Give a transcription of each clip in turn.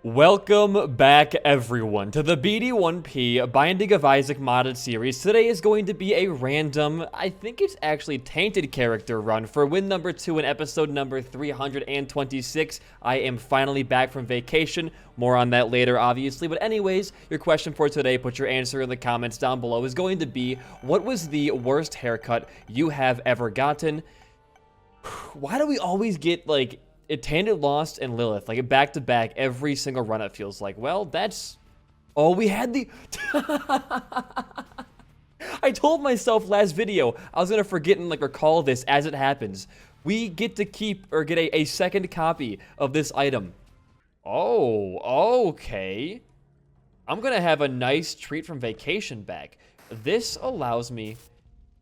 Welcome back, everyone, to the BD1P Binding of Isaac modded series. Today is going to be a random, I think it's actually tainted character run for win number 2 in episode number 326. I am finally back from vacation. More on that later, obviously. But anyways, your question for today, put your answer in the comments down below, is going to be, what was the worst haircut you have ever gotten? Why do we always get, like, Tainted, Lost, and Lilith, like back to back every single run? It feels like. Well, that's oh, we had the I told myself last video I was gonna forget and like recall this as it happens. We get to keep or get a second copy of this item. Oh, okay. I'm gonna have a nice treat from vacation back. This allows me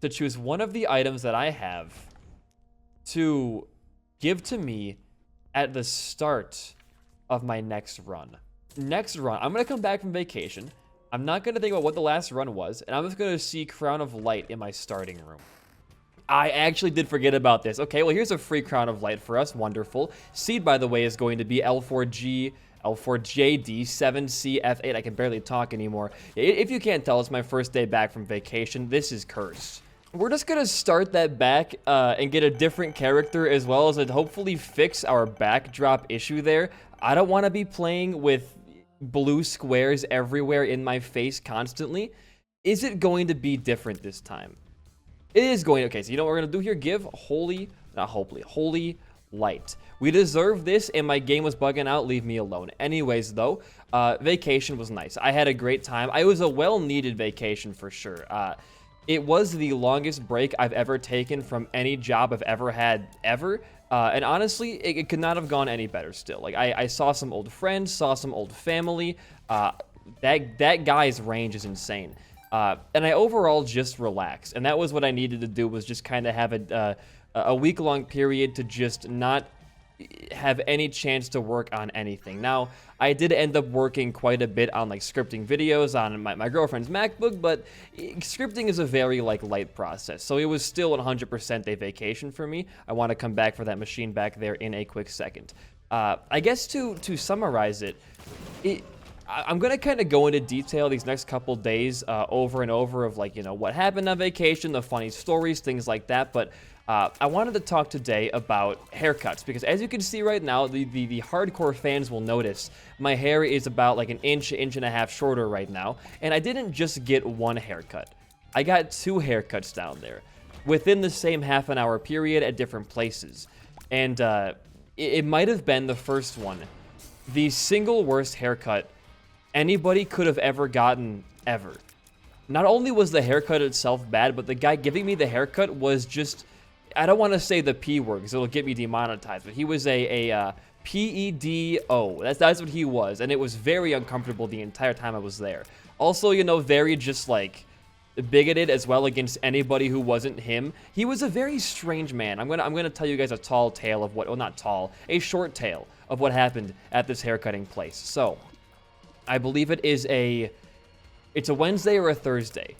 to choose one of the items that I have to give to me at the start of my next run. I'm gonna come back from vacation. I'm not gonna think about what the last run was, and I'm just gonna see Crown of Light in my starting room. I actually did forget about this. Okay, well, here's a free Crown of Light for us. Wonderful. Seed, by the way, is going to be L4G, L4JD, 7CF8. I can barely talk anymore. If you can't tell, it's my first day back from vacation. This is cursed. We're just gonna start that back and get a different character, as well as hopefully fix our backdrop issue there. I don't want to be playing with blue squares everywhere in my face constantly. Is it going to be different this time? It is going. Okay, so you know what we're gonna do here? Give holy light. We deserve this, and my game was bugging out. Leave me alone. Anyways, though, vacation was nice. I had a great time. It was a well-needed vacation for sure. It was the longest break I've ever taken from any job I've ever had, ever. And honestly, it could not have gone any better still. Like, I saw some old friends, saw some old family. That guy's range is insane. And I overall just relaxed. And that was what I needed to do, was just kind of have a week-long period to just not have any chance to work on anything. Now, I did end up working quite a bit on like scripting videos on my girlfriend's MacBook, but scripting is a very like light process, so it was still 100% a vacation for me. I want to come back for that machine back there in a quick second. I guess to summarize it, I'm gonna kind of go into detail these next couple days over and over of like, you know, what happened on vacation, the funny stories, things like that, but I wanted to talk today about haircuts, because as you can see right now, the hardcore fans will notice my hair is about like an inch and a half shorter right now, and I didn't just get one haircut. I got 2 haircuts down there within the same half-an-hour period at different places, and it might have been the first one, the single worst haircut anybody could have ever gotten, ever. Not only was the haircut itself bad, but the guy giving me the haircut was just, I don't want to say the P word because it'll get me demonetized, but he was a PEDO. That's what he was, and it was very uncomfortable the entire time I was there. Also, you know, very just like bigoted as well against anybody who wasn't him. He was a very strange man. I'm gonna tell you guys a tall tale of what, well, not tall, a short tale of what happened at this haircutting place. So, I believe it's a Wednesday or a Thursday.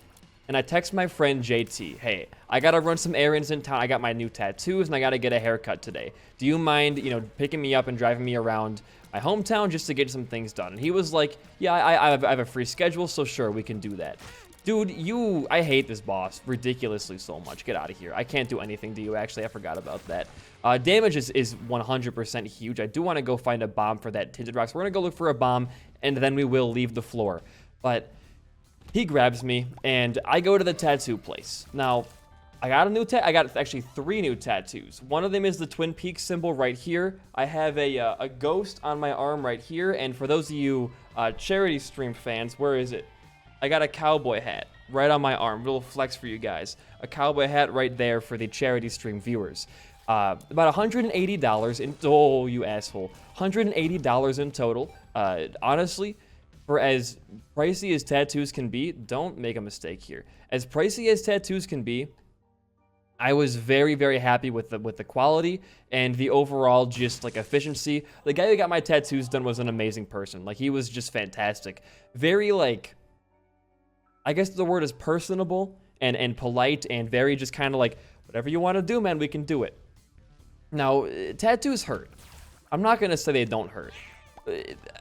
And I text my friend JT, hey, I gotta run some errands in town. I got my new tattoos and I gotta get a haircut today. Do you mind, you know, picking me up and driving me around my hometown just to get some things done? And he was like, yeah, I have a free schedule, so sure, we can do that. Dude, I hate this boss ridiculously so much. Get out of here. I can't do anything to you, actually. I forgot about that. Damage is 100% huge. I do want to go find a bomb for that tinted rock. So we're going to go look for a bomb, and then we will leave the floor. But he grabs me, and I go to the tattoo place. Now, I got actually 3 new tattoos. One of them is the Twin Peaks symbol right here. I have a ghost on my arm right here. And for those of you charity stream fans, where is it? I got a cowboy hat right on my arm. Little flex for you guys. A cowboy hat right there for the charity stream viewers. About $180 in, oh, you asshole. $180 in total. Honestly, for as pricey as tattoos can be, don't make a mistake here. As pricey as tattoos can be, I was very, very happy with the quality and the overall just like efficiency. The guy who got my tattoos done was an amazing person. Like, he was just fantastic. Very like, I guess the word is personable and polite and very just kind of like, whatever you want to do, man, we can do it. Now, tattoos hurt. I'm not going to say they don't hurt.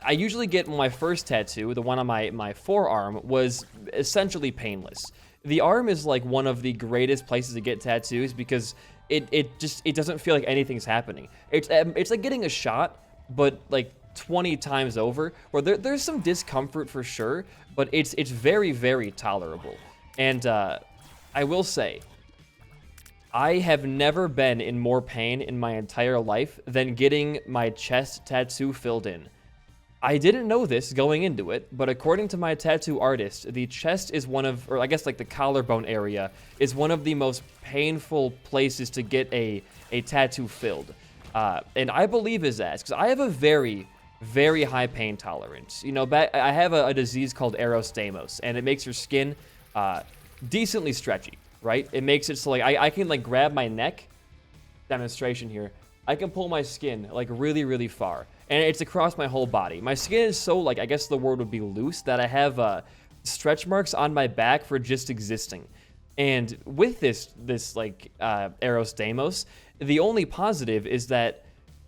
I usually get my first tattoo, the one on my forearm, was essentially painless. The arm is like one of the greatest places to get tattoos because it doesn't feel like anything's happening. It's like getting a shot, but like 20 times over, where there's some discomfort for sure, but it's very, very tolerable. And I will say, I have never been in more pain in my entire life than getting my chest tattoo filled in. I didn't know this going into it, but according to my tattoo artist, the chest is one of, or I guess like the collarbone area, is one of the most painful places to get a tattoo filled. And I believe his ass, because I have a very, very high pain tolerance. You know, I have a disease called erythema, and it makes your skin decently stretchy, right? It makes it so like I can like grab my neck, demonstration here, I can pull my skin like really, really far. And it's across my whole body. My skin is so, like, I guess the word would be loose, that I have stretch marks on my back for just existing. And with this like, erythema, the only positive is that,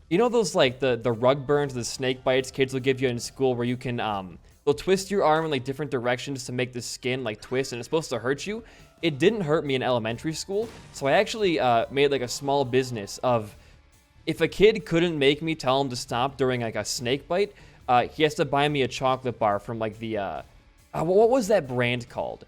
you know those, like, the rug burns, the snake bites kids will give you in school where you can, they'll twist your arm in, like, different directions to make the skin, like, twist, and it's supposed to hurt you? It didn't hurt me in elementary school, so I actually made, like, a small business of, if a kid couldn't make me tell him to stop during like a snake bite, he has to buy me a chocolate bar from like the, what was that brand called?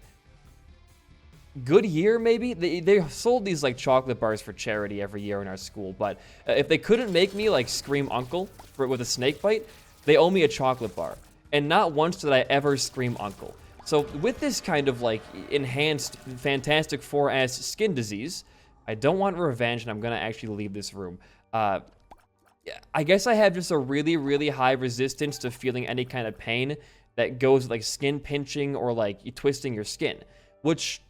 Goodyear, maybe? They sold these like chocolate bars for charity every year in our school, but if they couldn't make me like scream uncle with a snake bite, they owe me a chocolate bar. And not once did I ever scream uncle. So with this kind of like enhanced Fantastic Four-ass skin disease, I don't want revenge and I'm gonna actually leave this room. I guess I have just a really, really high resistance to feeling any kind of pain that goes with, like, skin pinching or, like, you twisting your skin, which,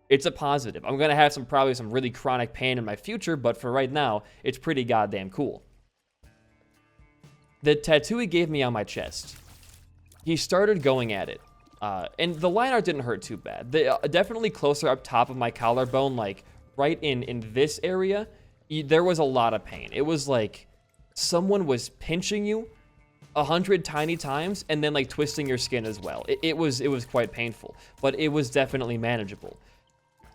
it's a positive. I'm gonna have probably some really chronic pain in my future, but for right now, it's pretty goddamn cool. The tattoo he gave me on my chest, he started going at it, and the line art didn't hurt too bad. Definitely closer up top of my collarbone, like, right in this area, there was a lot of pain. It was like someone was pinching you 100 tiny times and then like twisting your skin as well. It was quite painful, but it was definitely manageable.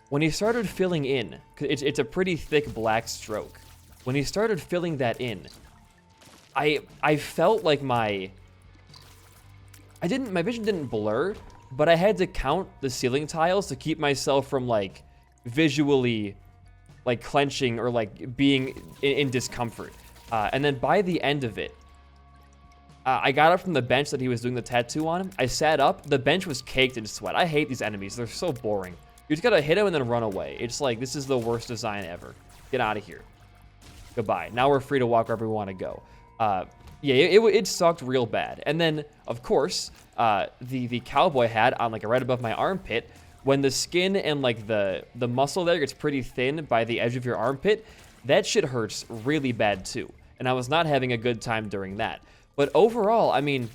When he started filling in, it's a pretty thick black stroke. When he started filling that in, I felt like my vision didn't blur, but I had to count the ceiling tiles to keep myself from like visually like clenching or like being in discomfort. And then by the end of it, I got up from the bench that he was doing the tattoo on. I sat up. The bench was caked in sweat. I hate these enemies. They're so boring. You just gotta hit him and then run away. It's like, this is the worst design ever. Get out of here. Goodbye. Now we're free to walk wherever we want to go. Yeah, it sucked real bad. And then, of course, the cowboy hat on like right above my armpit, when the skin and like the muscle there gets pretty thin by the edge of your armpit, that shit hurts really bad too. And I was not having a good time during that. But overall, I mean,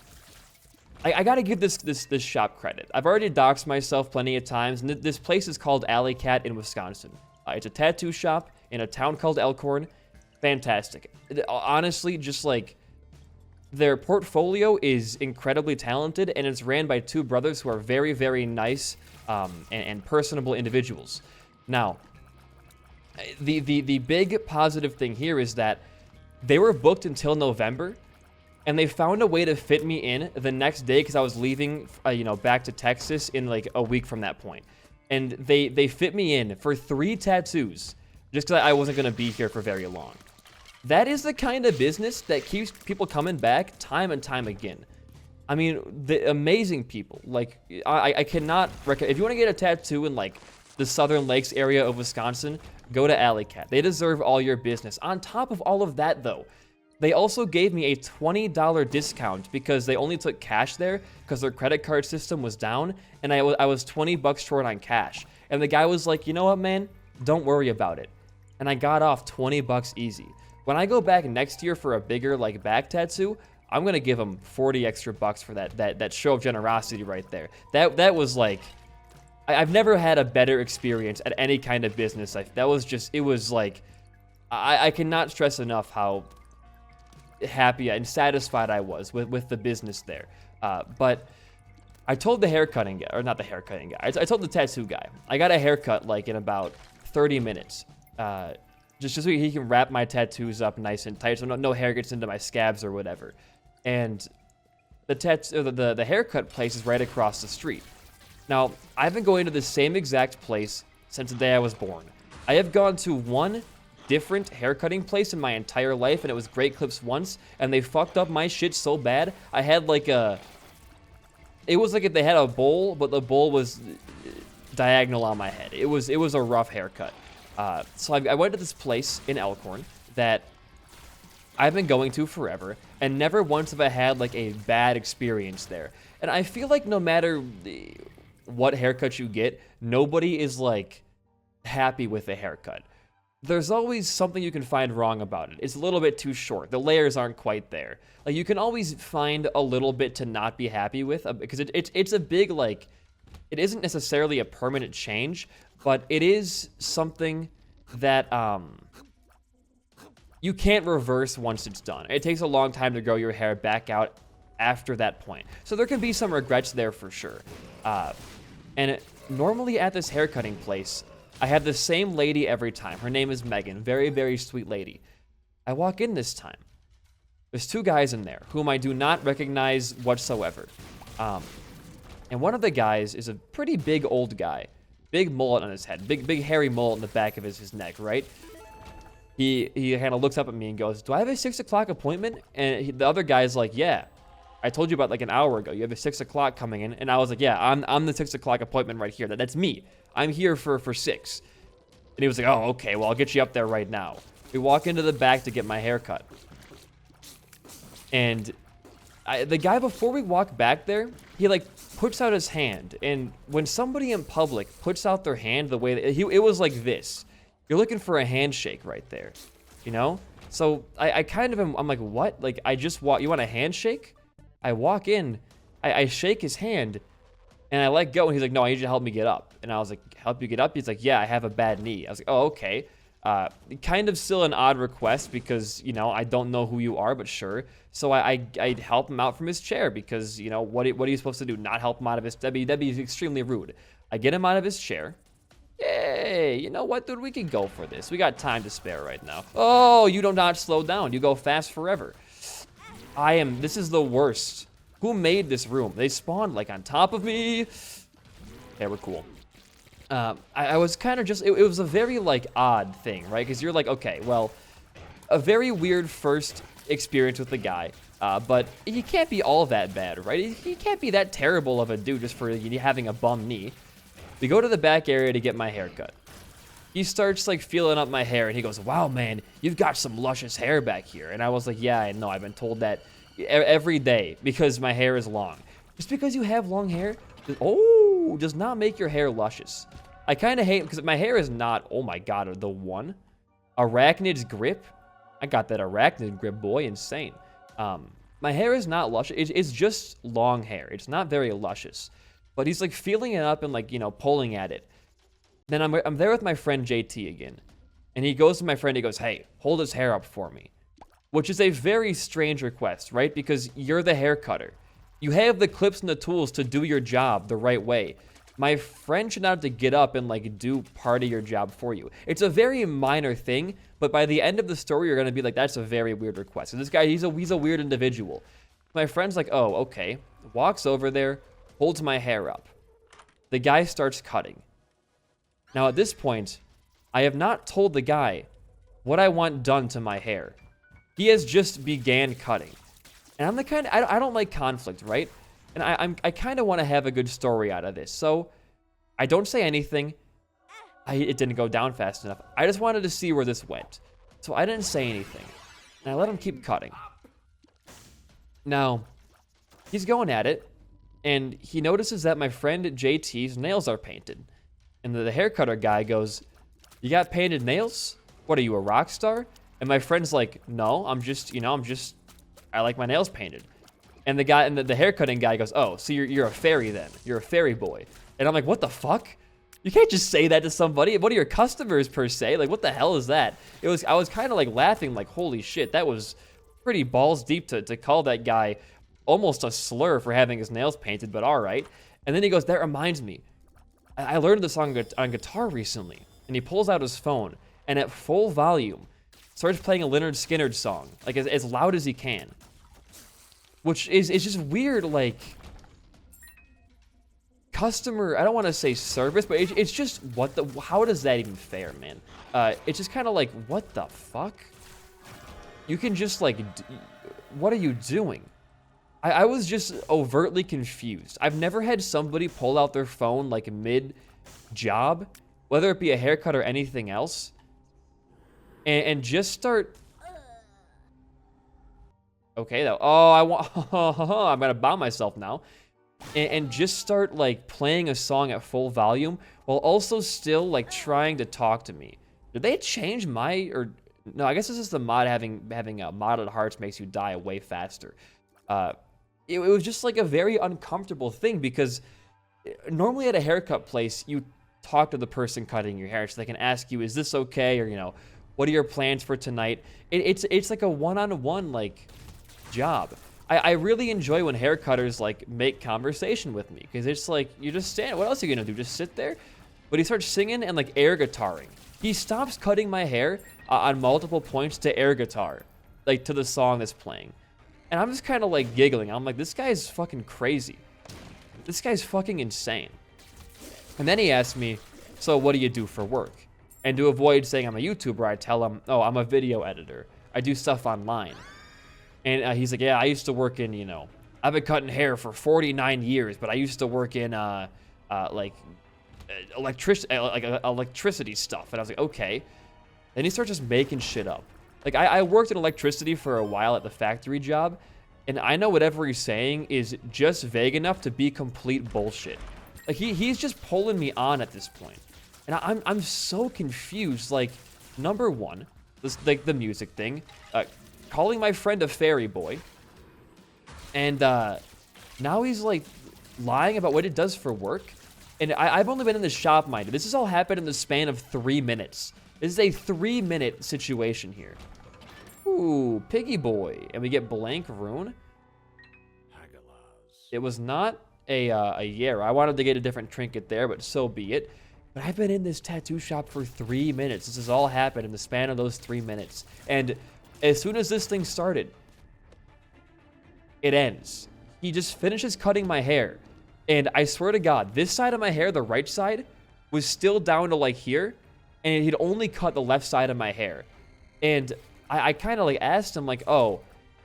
I gotta give this shop credit. I've already doxed myself plenty of times, and this place is called Alley Cat in Wisconsin. It's a tattoo shop in a town called Elkhorn. Fantastic. Honestly, just like, their portfolio is incredibly talented, and it's ran by two brothers who are very, very nice and personable individuals. Now, the big positive thing here is that they were booked until November, and they found a way to fit me in the next day because I was leaving, back to Texas in like a week from that point. And they fit me in for 3 tattoos just because I wasn't going to be here for very long. That is the kind of business that keeps people coming back time and time again. I mean, the amazing people. Like, I cannot recommend. If you want to get a tattoo in like the Southern Lakes area of Wisconsin, go to Alley Cat. They deserve all your business. On top of all of that, though, they also gave me a $20 discount because they only took cash there because their credit card system was down, and I was $20 short on cash. And the guy was like, you know what, man? Don't worry about it. And I got off $20 easy. When I go back next year for a bigger like back tattoo, I'm gonna give him 40 extra bucks for that show of generosity right there. That was like, I've never had a better experience at any kind of business. It was like, I cannot stress enough how happy and satisfied I was with the business there. But I told the haircutting guy, or not the haircutting guy, I told the tattoo guy, I got a haircut like in about 30 minutes. Just so he can wrap my tattoos up nice and tight so no hair gets into my scabs or whatever. And the haircut place is right across the street. Now, I've been going to the same exact place since the day I was born. I have gone to one different haircutting place in my entire life, and it was Great Clips once, and they fucked up my shit so bad. I had like it was like if they had a bowl, but the bowl was diagonal on my head. It was a rough haircut. So I went to this place in Elkhorn that I've been going to forever, and never once have I had like a bad experience there. And I feel like no matter what haircut you get, nobody is like happy with the haircut. There's always something you can find wrong about it. It's a little bit too short. The layers aren't quite there. Like you can always find a little bit to not be happy with, because it's a big, like, it isn't necessarily a permanent change, but it is something that you can't reverse once it's done. It takes a long time to grow your hair back out after that point. So there can be some regrets there for sure. Normally at this haircutting place, I have the same lady every time. Her name is Megan. Very, very sweet lady. I walk in this time. There's two guys in there whom I do not recognize whatsoever. And one of the guys is a pretty big old guy. Big mullet on his head. Big hairy mullet in the back of his neck, right? He kind of looks up at me and goes, "Do I have a 6 o'clock appointment?" And the other guy's like, "Yeah. I told you about like an hour ago. You have a 6 o'clock coming in." And I was like, "Yeah, I'm the 6 o'clock appointment right here. That's me. I'm here for 6. And he was like, "Oh, okay. Well, I'll get you up there right now." We walk into the back to get my hair cut. And the guy, before we walk back there, he like puts out his hand. And when somebody in public puts out their hand the way that it was like this. You're looking for a handshake right there, you know? So I kind of I'm like, what? Like, I just walk, you want a handshake? I walk in, I shake his hand, and I let go, and he's like, "No, I need you to help me get up." And I was like, "Help you get up?" He's like, "Yeah, I have a bad knee." I was like, "Oh, okay." Kind of still an odd request because, you know, I don't know who you are, but sure. So I help him out from his chair because, you know, what are you supposed to do? Not help him out of his, that'd be extremely rude. I get him out of his chair. Yay, you know what, dude? We can go for this. We got time to spare right now. Oh, you do not slow down. You go fast forever. This is the worst. Who made this room? They spawned, like, on top of me. They were cool. I was kind of just, it was a very, like, odd thing, right? Because you're like, okay, well, a very weird first experience with the guy. But he can't be all that bad, right? He can't be that terrible of a dude just for having a bum knee. We go to the back area to get my hair cut. He starts like feeling up my hair and he goes, "Wow, man, you've got some luscious hair back here." And I was like, "Yeah, I know. I've been told that every day because my hair is long." Just because you have long hair, does not make your hair luscious. I kind of hate because my hair is not, oh my God, the one. Arachnid's grip. I got that arachnid grip, boy, insane. My hair is not luscious. It's just long hair. It's not very luscious. But he's like feeling it up and like, you know, pulling at it. Then I'm there with my friend JT again. And he goes to my friend, he goes, "Hey, hold his hair up for me." Which is a very strange request, right? Because you're the hair cutter. You have the clips and the tools to do your job the right way. My friend should not have to get up and like do part of your job for you. It's a very minor thing, but by the end of the story, you're gonna be like, that's a very weird request. And this guy, he's a weird individual. My friend's like, "Oh, okay." Walks over there, holds my hair up. The guy starts cutting. Now at this point, I have not told the guy what I want done to my hair. He has just began cutting. And I'm the kind of, I don't like conflict, right? And I kind of want to have a good story out of this. So I don't say anything. It didn't go down fast enough. I just wanted to see where this went. So I didn't say anything. And I let him keep cutting. Now, he's going at it. And he notices that my friend JT's nails are painted. And the hair cutter guy goes, "You got painted nails? What, are you a rock star?" And my friend's like, "No, I like my nails painted." And the hair cutting guy goes, "Oh, so you're a fairy then. You're a fairy boy." And I'm like, what the fuck? You can't just say that to somebody. What are your customers per se? Like, what the hell is that? I was kind of like laughing like, holy shit, that was pretty balls deep to call that guy almost a slur for having his nails painted, but all right. And then he goes, that reminds me, I learned this song on guitar recently. And he pulls out his phone, and at full volume, starts playing a Lynyrd Skynyrd song, like as loud as he can. Which is just weird, like, customer, I don't want to say service, but it's just, how does that even fare, man? It's just kind of like, what the fuck? You can just, like, what are you doing? I was just overtly confused. I've never had somebody pull out their phone, like, mid-job, whether it be a haircut or anything else, and just start... Okay, though. Oh, I'm gonna bomb myself now. And just start, like, playing a song at full volume while also still, like, trying to talk to me. Did they change my... No, I guess this is the mod having modded hearts makes you die way faster. It was just, like, a very uncomfortable thing because normally at a haircut place, you talk to the person cutting your hair so they can ask you, is this okay? Or, you know, what are your plans for tonight? It's like a one-on-one, like, job. I really enjoy when haircutters, like, make conversation with me because it's like, you just stand. What else are you gonna do? Just sit there? But he starts singing and, like, air guitaring. He stops cutting my hair on multiple points to air guitar, like, to the song that's playing. And I'm just kind of, like, giggling. I'm like, this guy's fucking crazy. This guy's fucking insane. And then he asked me, so what do you do for work? And to avoid saying I'm a YouTuber, I tell him, oh, I'm a video editor. I do stuff online. And he's like, yeah, I used to work in, you know, I've been cutting hair for 49 years, but I used to work in, electricity stuff. And I was like, okay. Then he starts just making shit up. Like, I worked in electricity for a while at the factory job, and I know whatever he's saying is just vague enough to be complete bullshit. Like, he's just pulling me on at this point. And I'm so confused. Like, number one, like, the music thing, calling my friend a fairy boy, and now he's, like, lying about what it does for work. And I've only been in the shop, mind you. This has all happened in the span of 3 minutes. This is a 3-minute situation here. Ooh, piggy boy. And we get blank rune. It was not a Yara. I wanted to get a different trinket there, but so be it. But I've been in this tattoo shop for 3 minutes. This has all happened in the span of those 3 minutes. And as soon as this thing started, it ends. He just finishes cutting my hair. And I swear to God, this side of my hair, the right side, was still down to, like, here. And he'd only cut the left side of my hair. And I kind of, like, asked him, like, oh,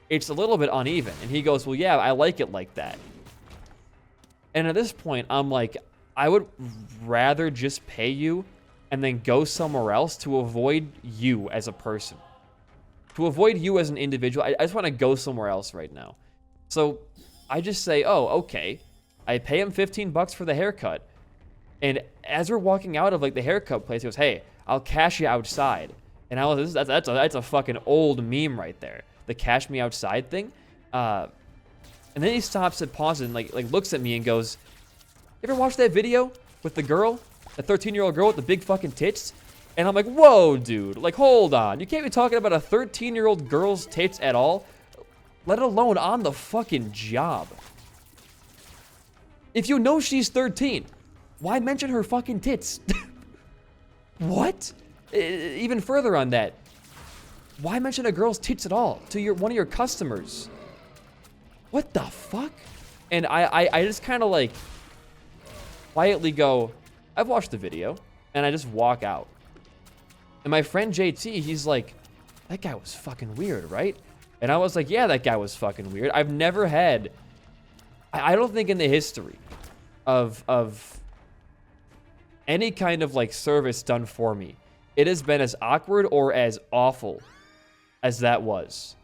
it's a little bit uneven. And he goes, well, yeah, I like it like that. And at this point, I'm like, I would rather just pay you and then go somewhere else to avoid you as a person. To avoid you as an individual, I just want to go somewhere else right now. So I just say, oh, okay. I pay him 15 bucks for the haircut. And as we're walking out of, like, the haircut place, he goes, hey, I'll cash you outside. And I was, that's a fucking old meme right there. The cash me outside thing. And then he stops and pauses and, like looks at me and goes, you ever watch that video with the girl? The 13-year-old girl with the big fucking tits? And I'm like, whoa, dude. Like, hold on. You can't be talking about a 13-year-old girl's tits at all, let alone on the fucking job. If you know she's 13, why mention her fucking tits? What? Even further on that, why mention a girl's tits at all to one of your customers? What the fuck? And I just kind of, like, quietly go, I've watched the video, and I just walk out. And my friend JT, he's like, that guy was fucking weird, right? And I was like, yeah, that guy was fucking weird. I've never had, I don't think in the history of any kind of, like, service done for me, it has been as awkward or as awful as that was.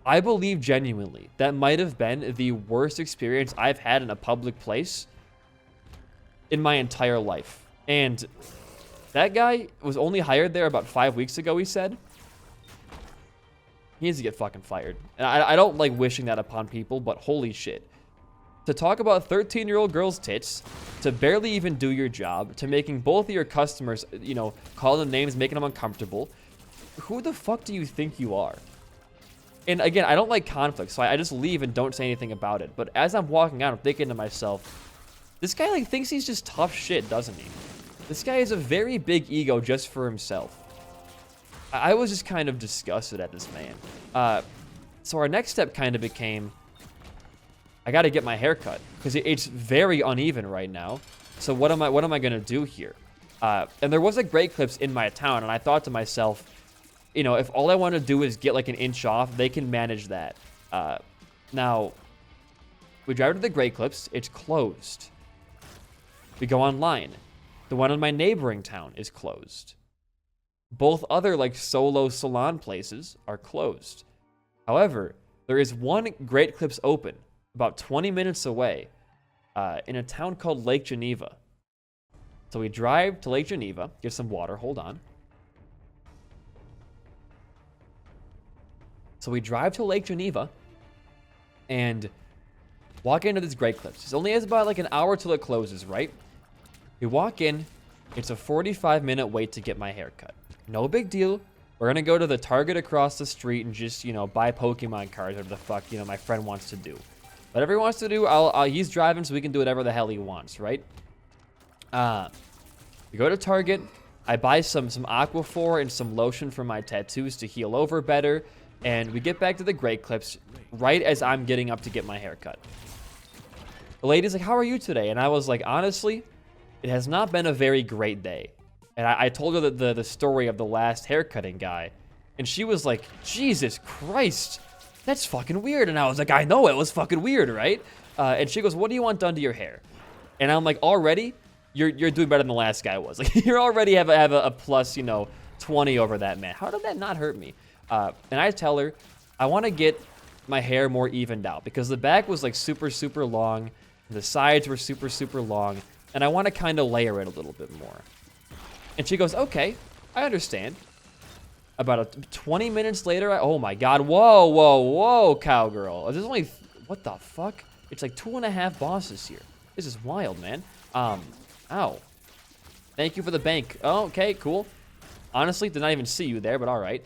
I believe genuinely that might have been the worst experience I've had in a public place in my entire life. And that guy was only hired there about 5 weeks ago, he said. He needs to get fucking fired. And I don't like wishing that upon people, but holy shit. To talk about 13-year-old girls' tits, to barely even do your job, to making both of your customers, you know, call them names, making them uncomfortable. who the fuck do you think you are? And again, I don't like conflict, so I just leave and don't say anything about it. But as I'm walking out, I'm thinking to myself, this guy like thinks he's just tough shit, doesn't he? This guy has a very big ego just for himself. I was just kind of disgusted at this man. So our next step kind of became, I got to get my hair cut because it's very uneven right now. So what am I gonna do here? And there was like Great Clips in my town, and I thought to myself, you know, if all I want to do is get like an inch off, they can manage that. Now, we drive to the Great Clips. It's closed. We go online. The one in my neighboring town is closed. Both other like solo salon places are closed. However, there is one Great Clips open about 20 minutes away in a town called Lake Geneva. So we drive to Lake Geneva, get some water, hold on. So we drive to Lake Geneva and walk into this Great Clips. It only has about like an hour till it closes, right? We walk in, it's a 45-minute wait to get my hair cut. No big deal. We're gonna go to the Target across the street and just, you know, buy Pokemon cards, whatever the fuck, you know, my friend wants to do. Whatever he wants to do, he's driving, so we can do whatever the hell he wants, right? We go to Target. I buy some Aquaphor and some lotion for my tattoos to heal over better. And we get back to the Great Clips right as I'm getting up to get my hair cut. The lady's like, how are you today? And I was like, honestly, it has not been a very great day. And I told her the story of the last haircutting guy. And she was like, Jesus Christ, that's fucking weird. And I was like, I know, it was fucking weird, right? And she goes, what do you want done to your hair? And I'm like, already, you're doing better than the last guy was. Like, you already have a plus, you know, 20 over that man. How did that not hurt me? And I tell her, I want to get my hair more evened out because the back was like super, super long. The sides were super, super long. And I want to kind of layer it a little bit more. And she goes, okay, I understand. About 20 minutes later, oh my God, whoa, whoa, whoa, cowgirl. There's only, what the fuck? It's like 2.5 bosses here. This is wild, man. Ow. Thank you for the bank. Oh, okay, cool. Honestly, did not even see you there, but all right.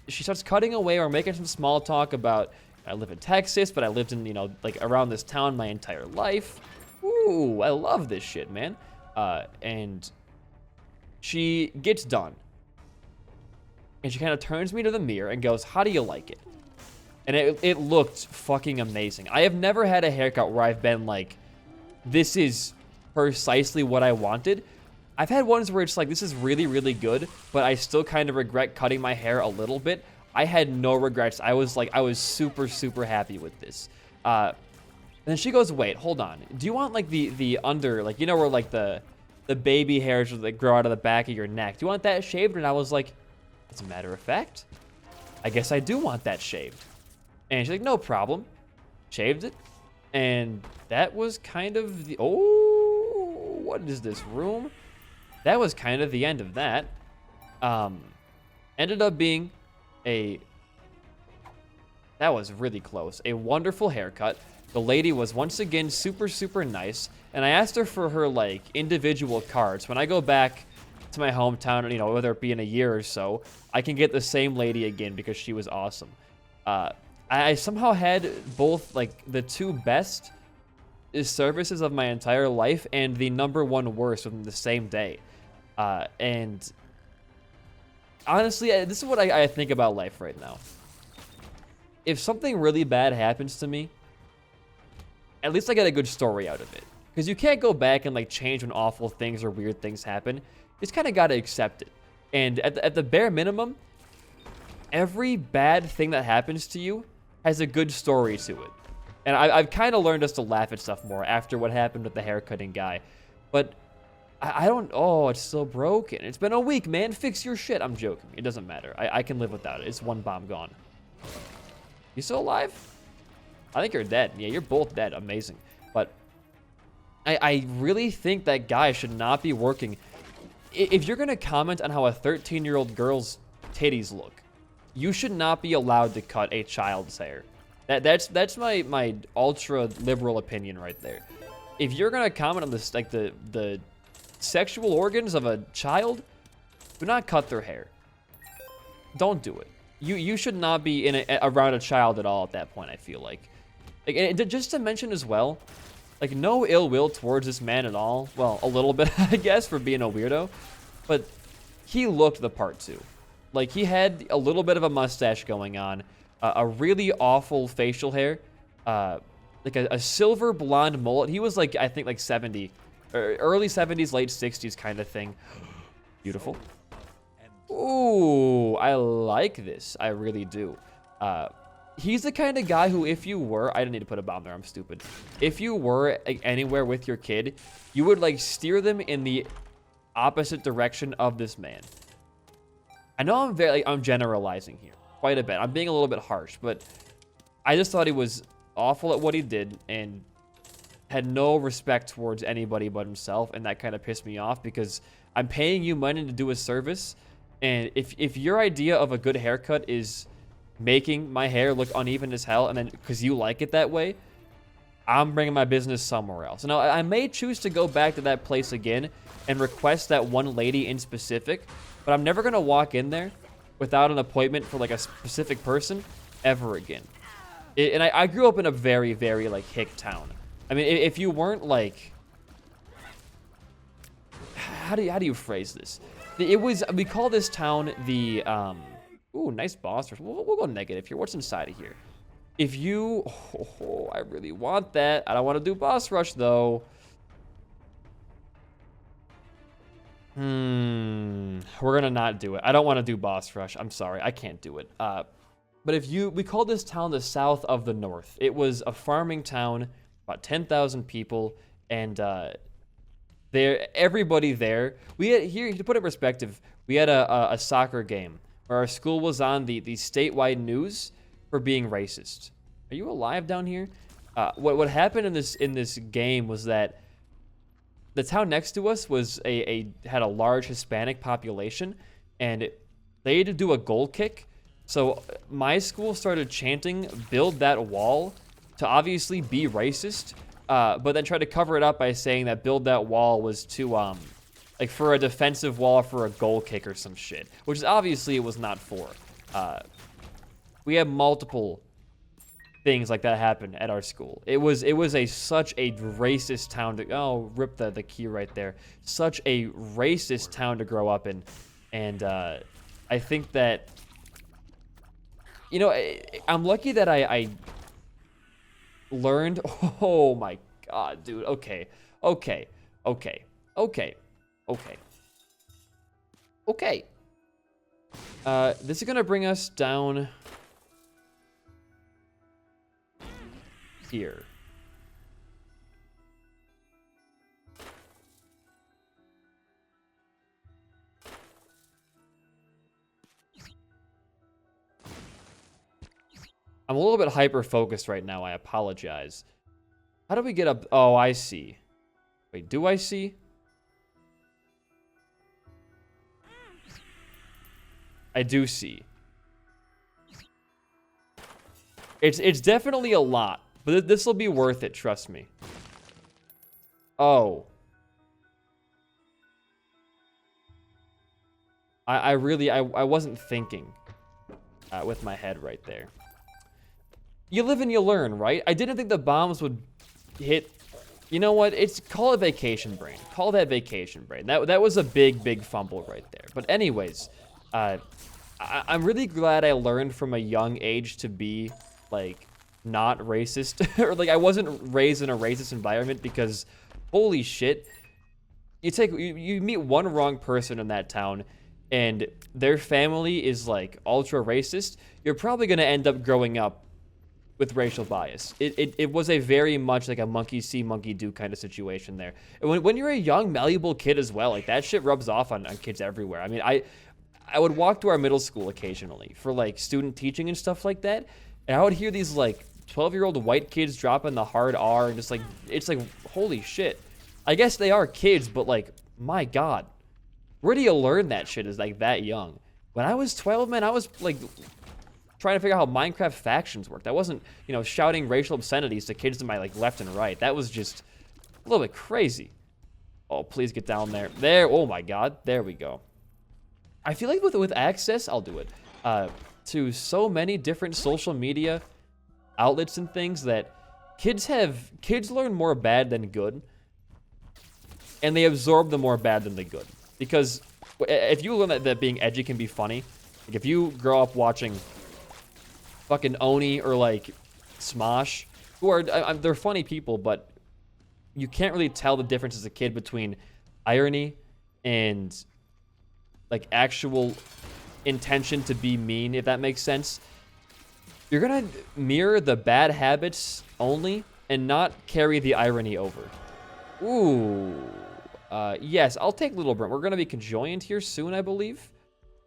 She starts cutting away or making some small talk about, I live in Texas, but I lived in, you know, like around this town my entire life. Ooh, I love this shit, man. And she gets done. And she kind of turns me to the mirror and goes, how do you like it? And it looked fucking amazing. I have never had a haircut where I've been like, this is precisely what I wanted. I've had ones where it's like, this is really, really good, but I still kind of regret cutting my hair a little bit. I had no regrets. I was super, super happy with this. And then she goes, wait, hold on. Do you want like the under, like, you know, where like the baby hairs that grow out of the back of your neck? Do you want that shaved? And I was like, as a matter of fact, I guess I do want that shaved. And she's like, no problem. Shaved it. And that was kind of the, oh, what is this room? That was kind of the end of that. Ended up being that was really close. A wonderful haircut. The lady was once again super, super nice. And I asked her for her like individual cards. When I go back to my hometown, you know, whether it be in a year or so, I can get the same lady again because she was awesome. I somehow had both like the two best services of my entire life and the #1 worst within the same day. And honestly, this is what I think about life right now. If something really bad happens to me, at least I get a good story out of it. Because you can't go back and like change when awful things or weird things happen. You just kind of got to accept it. And at the bare minimum, every bad thing that happens to you has a good story to it. And I've kind of learned just to laugh at stuff more after what happened with the haircutting guy. But I don't, oh, it's still broken. It's been a week, man. Fix your shit. I'm joking. It doesn't matter. I can live without it. It's one bomb gone. You still alive? I think you're dead. Yeah, you're both dead. Amazing. But I really think that guy should not be working. If you're going to comment on how a 13-year-old girl's titties look, you should not be allowed to cut a child's hair. That's my ultra liberal opinion right there. If you're going to comment on this, like the sexual organs of a child, do not cut their hair. don't do it. You should not be around a child at all at that point, I feel like. And just to mention as well, like, no ill will towards this man at all. Well, a little bit, I guess, for being a weirdo. But he looked the part too. Like, he had a little bit of a mustache going on, a really awful facial hair, like a silver blonde mullet. He was like, I think like 70, or early 70s, late 60s kind of thing. Beautiful. Ooh, I like this. I really do. He's the kind of guy who, if you were, I didn't need to put a bomb there, I'm stupid. If you were like, anywhere with your kid, you would like steer them in the opposite direction of this man. I know I'm generalizing here quite a bit. I'm being a little bit harsh, but I just thought he was awful at what he did and had no respect towards anybody but himself, and that kind of pissed me off because I'm paying you money to do a service, and if your idea of a good haircut is making my hair look uneven as hell, and then because you like it that way, I'm bringing my business somewhere else. Now, I may choose to go back to that place again and request that one lady in specific, but I'm never going to walk in there without an appointment for like a specific person ever again. And I grew up in a very, very like hick town. I mean, if you weren't like, how do you phrase this? We call this town the, ooh, nice boss rush. We'll go negative here. What's inside of here? If you, I really want that. I don't want to do boss rush though. We're gonna not do it. I don't want to do boss rush. I'm sorry, I can't do it. But we call this town the South of the North. It was a farming town, about 10,000 people, and everybody there. We had here to put it in perspective. We had a soccer game where our school was on the statewide news for being racist. Are you alive down here? What happened in this game was that the town next to us was had a large Hispanic population, and they had to do a goal kick. So my school started chanting, "Build that wall," to obviously be racist, but then tried to cover it up by saying that "build that wall" was to like for a defensive wall for a goal kick or some shit, which is obviously it was not for. We had multiple things like that happen at our school. It was such a racist town to rip the key right there. Such a racist town to grow up in, and I think that I'm lucky that I learned. Oh my god, dude. Okay. This is gonna bring us down here. I'm a little bit hyper-focused right now. I apologize. How do we get up? Oh, I see. Wait, do I see? I do see. It's definitely a lot, but this will be worth it, trust me. Oh. I wasn't thinking with my head right there. You live and you learn, right? I didn't think the bombs would hit. You know what? Call it vacation brain. Call that vacation brain. That was a big fumble right there. But anyways, I'm really glad I learned from a young age to be like not racist, or like I wasn't raised in a racist environment, because holy shit, you meet one wrong person in that town and their family is like ultra racist, you're probably gonna end up growing up with racial bias. It was a very much like a monkey see, monkey do kind of situation there. And when you're a young, malleable kid as well, like that shit rubs off on kids everywhere. I mean, I would walk to our middle school occasionally for like student teaching and stuff like that, and I would hear these like 12-year-old white kids dropping the hard R, and just like, it's like, holy shit. I guess they are kids, but like, my God, where do you learn that shit is like that young? When I was 12, man, I was like trying to figure out how Minecraft factions worked. I wasn't, shouting racial obscenities to kids to my like left and right. That was just a little bit crazy. Oh, please get down there. There, oh my God, there we go. I feel like with access, I'll do it. to so many different social media outlets and things that kids learn more bad than good, and they absorb the more bad than the good. Because if you learn that being edgy can be funny, like if you grow up watching fucking Oni or like Smosh, who are they're funny people, but you can't really tell the difference as a kid between irony and like actual intention to be mean, if that makes sense. You're gonna mirror the bad habits only and not carry the irony over. Ooh. Yes, I'll take Little Brent. We're gonna be conjoined here soon, I believe.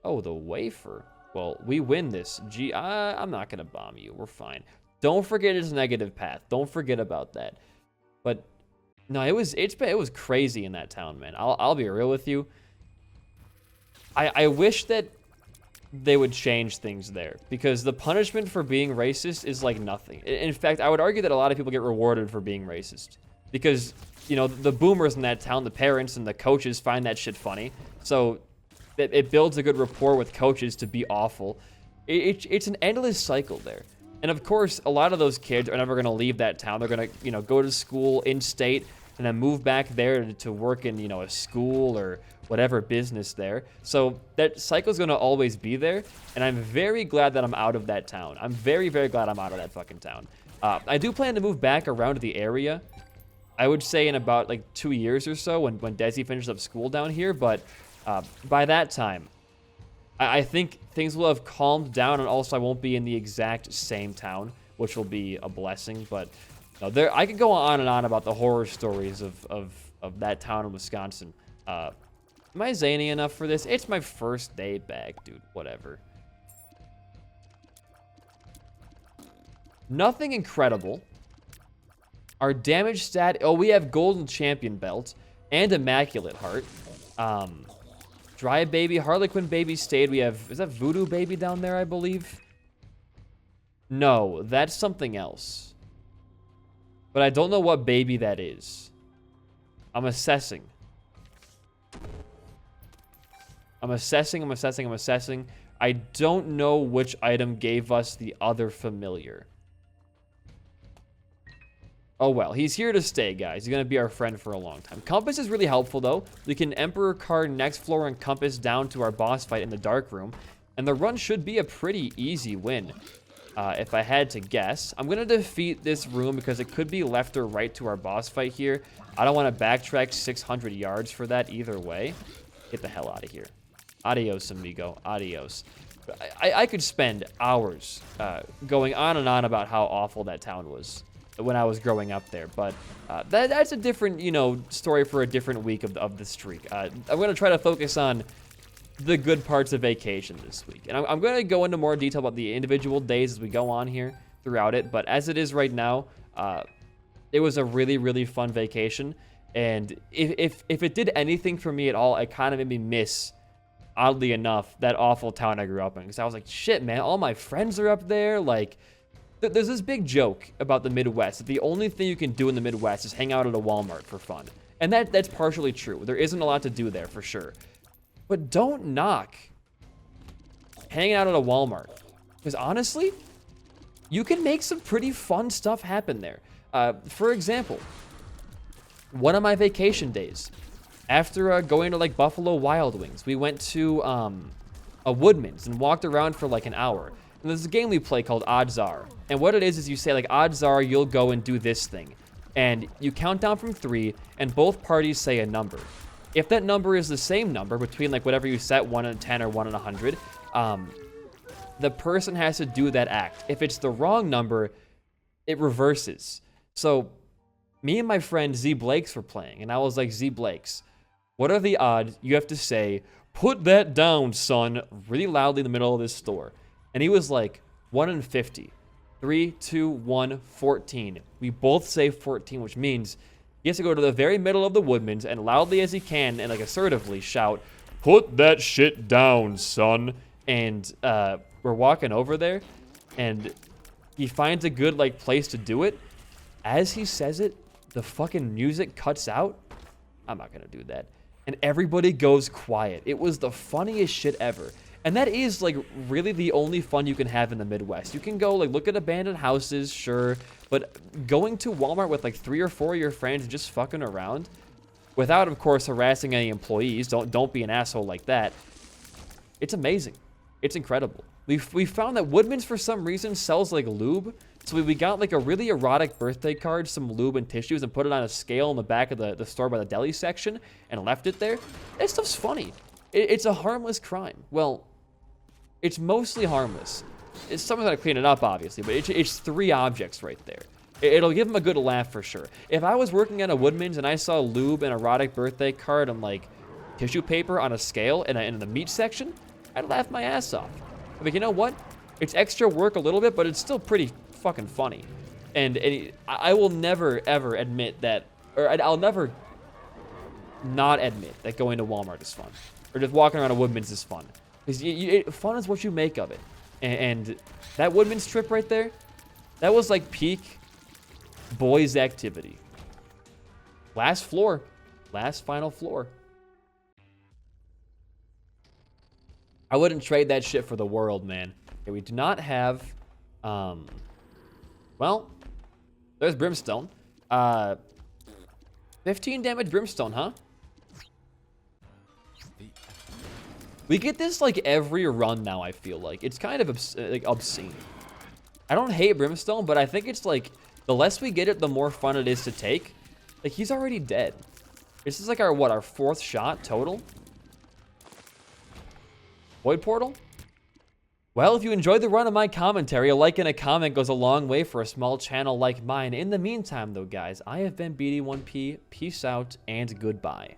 Oh, the wafer. Well, we win this. Gee, I'm not gonna bomb you. We're fine. Don't forget his negative path. Don't forget about that. But no, it was crazy in that town, man. I'll be real with you. I wish that they would change things there, because the punishment for being racist is like nothing. In fact, I would argue that a lot of people get rewarded for being racist, because, you know, the boomers in that town, the parents and the coaches find that shit funny. So it builds a good rapport with coaches to be awful. It's an endless cycle there. And of course, a lot of those kids are never going to leave that town. They're going to, you know, go to school in state and then move back there to work in, you know, a school or whatever business there. So that cycle is going to always be there. And I'm very glad that I'm out of that town. I'm very, very glad I'm out of that fucking town. I do plan to move back around the area. I would say in about like 2 years or so when Desi finishes up school down here. But by that time, I think things will have calmed down, and also I won't be in the exact same town, which will be a blessing. But no, I could go on and on about the horror stories of that town in Wisconsin. Am I zany enough for this? It's my first day back, dude. Whatever. Nothing incredible. Our damage stat... Oh, we have Golden Champion Belt and Immaculate Heart. Dry Baby, Harlequin Baby stayed. We have... Is that Voodoo Baby down there, I believe? No, that's something else. But I don't know what baby that is. I'm assessing. I'm assessing. I don't know which item gave us the other familiar. Oh well, he's here to stay, guys. He's going to be our friend for a long time. Compass is really helpful, though. We can Emperor card next floor and Compass down to our boss fight in the Dark Room. And the run should be a pretty easy win, if I had to guess. I'm going to defeat this room because it could be left or right to our boss fight here. I don't want to backtrack 600 yards for that either way. Get the hell out of here. Adios, amigo. Adios. I could spend hours going on and on about how awful that town was when I was growing up there. But that's a different, you know, story for a different week of the streak. I'm going to try to focus on the good parts of vacation this week. And I'm going to go into more detail about the individual days as we go on here throughout it. But as it is right now, it was a really, really fun vacation. And if it did anything for me at all, it kind of made me miss, oddly enough, that awful town I grew up in. Because I was like, shit, man, all my friends are up there. Like, there's this big joke about the Midwest, that the only thing you can do in the Midwest is hang out at a Walmart for fun. And that's partially true. There isn't a lot to do there, for sure. But don't knock hanging out at a Walmart. Because honestly, you can make some pretty fun stuff happen there. For example, one of my vacation days, after going to like Buffalo Wild Wings, we went to a Woodman's and walked around for like an hour. And there's a game we play called Odds Are. And what it is you say like, odds are you'll go and do this thing. And you count down from 3, and both parties say a number. If that number is the same number between like whatever you set, 1 and 10 or 1 and 100, the person has to do that act. If it's the wrong number, it reverses. So me and my friend Z Blakes were playing, and I was like, Z Blakes, what are the odds you have to say, put that down, son, really loudly in the middle of this store? And he was like, 1 in 50. 3, 2, 1, 14. We both say 14, which means he has to go to the very middle of the Woodman's and loudly as he can and like assertively shout, put that shit down, son. And we're walking over there, and he finds a good like place to do it. As he says it, the fucking music cuts out. I'm not gonna do that. And everybody goes quiet. It was the funniest shit ever. And that is, like, really the only fun you can have in the Midwest. You can go, like, look at abandoned houses, sure, but going to Walmart with, like, 3 or 4 of your friends and just fucking around, without, of course, harassing any employees, don't be an asshole like that, it's amazing. It's incredible. We found that Woodman's, for some reason, sells, like, lube, so we got, like, a really erotic birthday card, some lube and tissues, and put it on a scale in the back of the store by the deli section, and left it there. That stuff's funny. It's a harmless crime. Well, it's mostly harmless. Someone's got to clean it up, obviously, but it's 3 objects right there. It'll give them a good laugh for sure. If I was working at a Woodman's and I saw lube and erotic birthday card and, like, tissue paper on a scale in the meat section, I'd laugh my ass off. I'm like, you know what? It's extra work a little bit, but it's still pretty fucking funny. And I will never, ever admit that, or I'll never not admit that going to Walmart is fun. Or just walking around a Woodman's is fun. Because fun is what you make of it. And that Woodman's trip right there, that was like peak boys activity. Last floor. Last final floor. I wouldn't trade that shit for the world, man. Okay, we do not have, well, there's Brimstone. 15 damage Brimstone, huh? We get this, like, every run now, I feel like. It's kind of obscene. I don't hate Brimstone, but I think it's, like, the less we get it, the more fun it is to take. Like, he's already dead. This is, like, our 4th shot total? Void Portal? Well, if you enjoyed the run of my commentary, a like and a comment goes a long way for a small channel like mine. In the meantime, though, guys, I have been BD1P. Peace out, and goodbye.